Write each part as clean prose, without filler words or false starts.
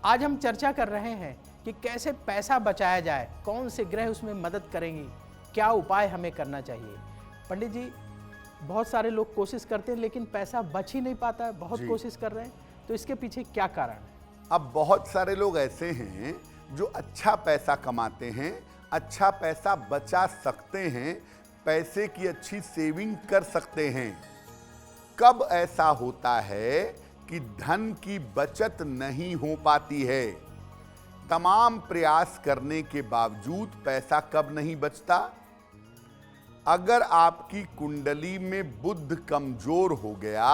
आज हम चर्चा कर रहे हैं कि कैसे पैसा बचाया जाए, कौन से ग्रह उसमें मदद करेंगी, क्या उपाय हमें करना चाहिए। पंडित जी, बहुत सारे लोग कोशिश करते हैं लेकिन पैसा बच ही नहीं पाता है, बहुत कोशिश कर रहे हैं, तो इसके पीछे क्या कारण है? अब बहुत सारे लोग ऐसे हैं जो अच्छा पैसा कमाते हैं, अच्छा पैसा बचा सकते हैं, पैसे की अच्छी सेविंग कर सकते हैं। कब ऐसा होता है कि धन की बचत नहीं हो पाती है? तमाम प्रयास करने के बावजूद पैसा कब नहीं बचता? अगर आपकी कुंडली में बुध कमजोर हो गया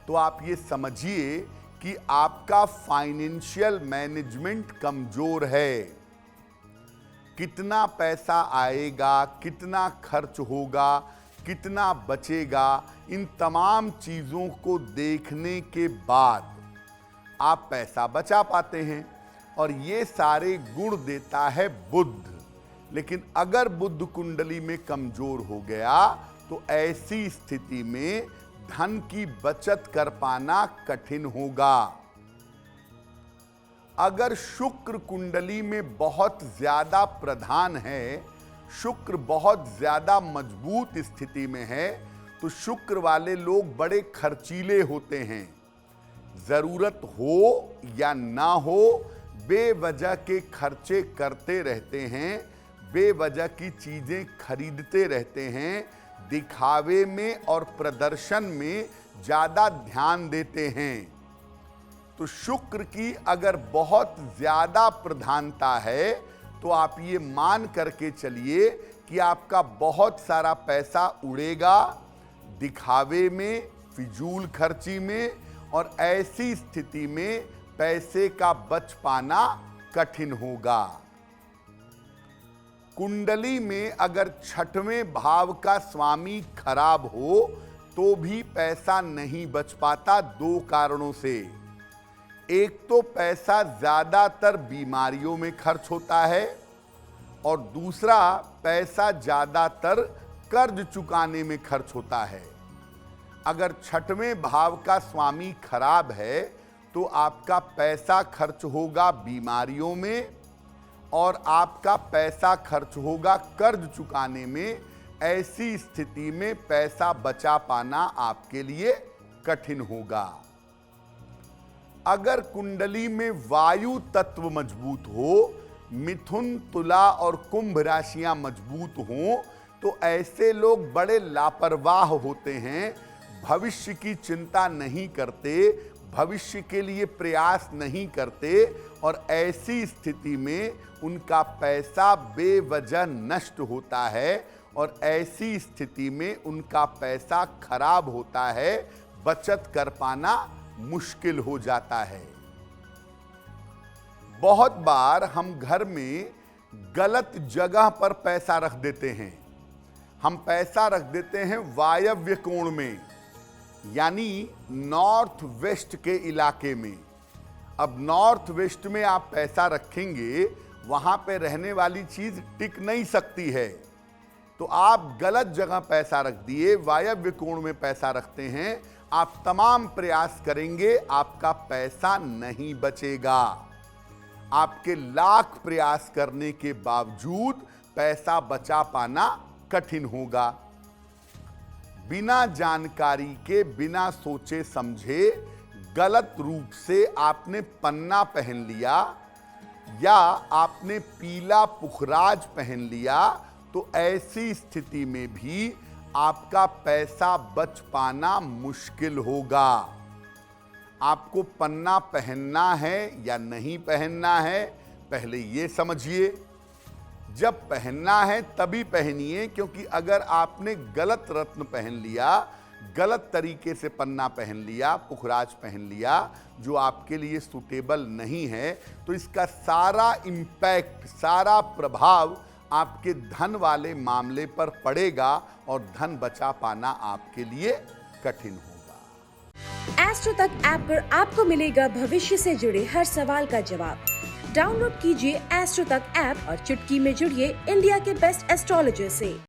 तो आप ये समझिए कि आपका फाइनेंशियल मैनेजमेंट कमजोर है। कितना पैसा आएगा, कितना खर्च होगा, कितना बचेगा, इन तमाम चीजों को देखने के बाद आप पैसा बचा पाते हैं और ये सारे गुण देता है बुध। लेकिन अगर बुध कुंडली में कमजोर हो गया तो ऐसी स्थिति में धन की बचत कर पाना कठिन होगा। अगर शुक्र कुंडली में बहुत ज्यादा प्रधान है, शुक्र बहुत ज्यादा मजबूत स्थिति में है, तो शुक्र वाले लोग बड़े खर्चीले होते हैं। जरूरत हो या ना हो, बेवजह के खर्चे करते रहते हैं, बेवजह की चीजें खरीदते रहते हैं, दिखावे में और प्रदर्शन में ज्यादा ध्यान देते हैं। तो शुक्र की अगर बहुत ज्यादा प्रधानता है तो आप ये मान करके चलिए कि आपका बहुत सारा पैसा उड़ेगा दिखावे में, फिजूल खर्ची में, और ऐसी स्थिति में पैसे का बच पाना कठिन होगा। कुंडली में अगर छठवें भाव का स्वामी खराब हो तो भी पैसा नहीं बच पाता, दो कारणों से। एक तो पैसा ज्यादातर बीमारियों में खर्च होता है और दूसरा पैसा ज्यादातर कर्ज चुकाने में खर्च होता है। अगर छठवें भाव का स्वामी खराब है तो आपका पैसा खर्च होगा बीमारियों में और आपका पैसा खर्च होगा कर्ज चुकाने में। ऐसी स्थिति में पैसा बचा पाना आपके लिए कठिन होगा। अगर कुंडली में वायु तत्व मजबूत हो, मिथुन, तुला और कुंभ राशियां मजबूत हों, तो ऐसे लोग बड़े लापरवाह होते हैं, भविष्य की चिंता नहीं करते, भविष्य के लिए प्रयास नहीं करते और ऐसी स्थिति में उनका पैसा बेवजह नष्ट होता है और ऐसी स्थिति में उनका पैसा खराब होता है, बचत कर पाना मुश्किल हो जाता है। बहुत बार हम घर में गलत जगह पर पैसा रख देते हैं। हम पैसा रख देते हैं वायव्य कोण में, यानी नॉर्थ वेस्ट के इलाके में। अब नॉर्थ वेस्ट में आप पैसा रखेंगे, वहां पे रहने वाली चीज टिक नहीं सकती है, तो आप गलत जगह पैसा रख दिए, वायव्य कोण में पैसा रखते हैं। आप तमाम प्रयास करेंगे, आपका पैसा नहीं बचेगा। आपके लाख प्रयास करने के बावजूद पैसा बचा पाना कठिन होगा। बिना जानकारी के, बिना सोचे समझे गलत रूप से आपने पन्ना पहन लिया या आपने पीला पुखराज पहन लिया, तो ऐसी स्थिति में भी आपका पैसा बच पाना मुश्किल होगा। आपको पन्ना पहनना है या नहीं पहनना है, पहले ये समझिए। जब पहनना है तभी पहनिए, क्योंकि अगर आपने गलत रत्न पहन लिया, गलत तरीके से पन्ना पहन लिया, पुखराज पहन लिया, जो आपके लिए सूटेबल नहीं है, तो इसका सारा इंपैक्ट, सारा प्रभाव आपके धन वाले मामले पर पड़ेगा और धन बचा पाना आपके लिए कठिन होगा। एस्ट्रो तक ऐप पर आपको मिलेगा भविष्य से जुड़े हर सवाल का जवाब। डाउनलोड कीजिए एस्ट्रो तक ऐप और चुटकी में जुड़िए इंडिया के बेस्ट एस्ट्रोलॉजर से।